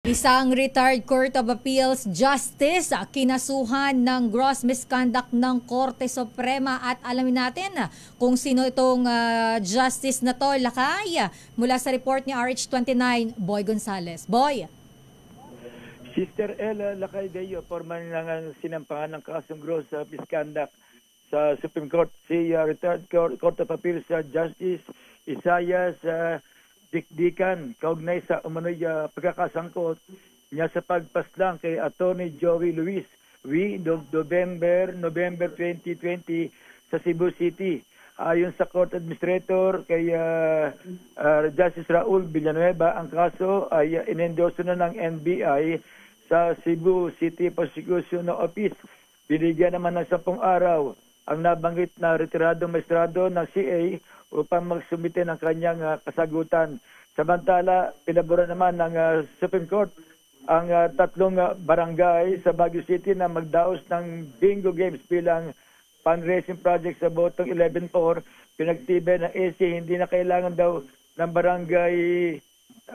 Isang retired Court of Appeals Justice kinasuhan ng gross misconduct ng Korte Suprema at alamin natin kung sino itong justice na to, Lakay. Mula sa report ni RH29, Boy Gonzales. Boy! Sister Ella Lakay Deo, formal ng sinampangan ng kasong gross misconduct sa Supreme Court. Si retired Court of Appeals Justice Isaias Dikdikan, kaugnay sa umano'y pagkakasangkot niya sa pagpaslang kay Attorney Joey Luis November 2020 sa Cebu City. Ayon sa Court Administrator kay Justice Raul Villanueva, ang kaso ay inendorso na ng NBI sa Cebu City Prosecution Office. Binigyan naman ng 10 araw ang nabanggit na retiradong maestrado ng CA upang magsumite ng kanyang kasagutan. Samantala, pinabura naman ng Supreme Court ang 3 barangay sa Baguio City na magdaos ng bingo games bilang fundraising project sa botong 11-4. Pinagtibay ng AC, hindi na kailangan daw ng barangay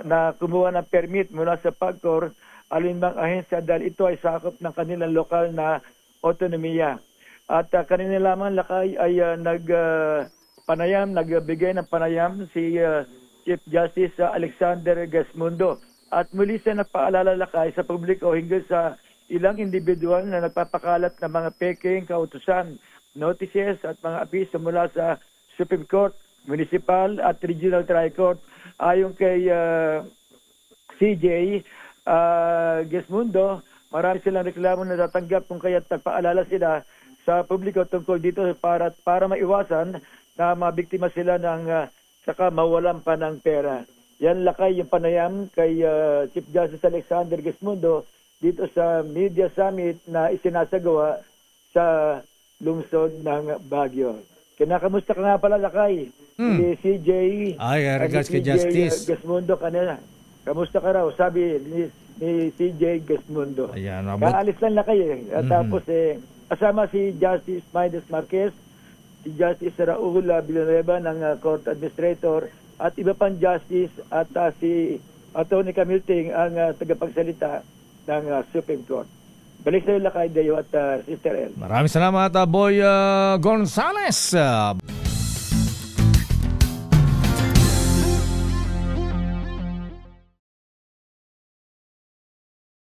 na kumuha ng permit mula sa PAGCOR alinmang ahensya dahil ito ay sakop ng kanilang lokal na otonomiya. At kanina lamang, Lakay, ay nagbigay ng panayam si Chief Justice Alexander Gasmundo. At muli siya nagpaalala, Lakay, sa publiko hinggil sa ilang individual na nagpapakalat ng mga peking kautusan, notices at mga abiso mula sa Supreme Court, Municipal at Regional Tri-Court. Ayon kay CJ Gasmundo, marami silang reklamo na natanggap kung kaya't nagpaalala sila sa publiko tungkol dito para maiwasan na mabiktima sila ng saka mawalan pa ng pera. Yan, Lakay, yung panayam kay Chief Justice Alexander Gasmundo dito sa Media Summit na isinasagawa sa lungsod ng Baguio. Kinakamusta ka nga pala, Lakay? Si CJ regards kay Justice Gasmundo kanina. Kamusta ka raw? Sabi ni CJ Gasmundo. Ayan, kaalis lang, Lakay. Tapos kasama si Justice Midas Marquez, si Justice Raul Villanueva ng Court Administrator at iba pang Justice at si Attorney Camilting ang tagapagsalita ng Supreme Court. Balik sa iyo, Lakay Deo at Sister El. Maraming salamat, Boy Gonzales.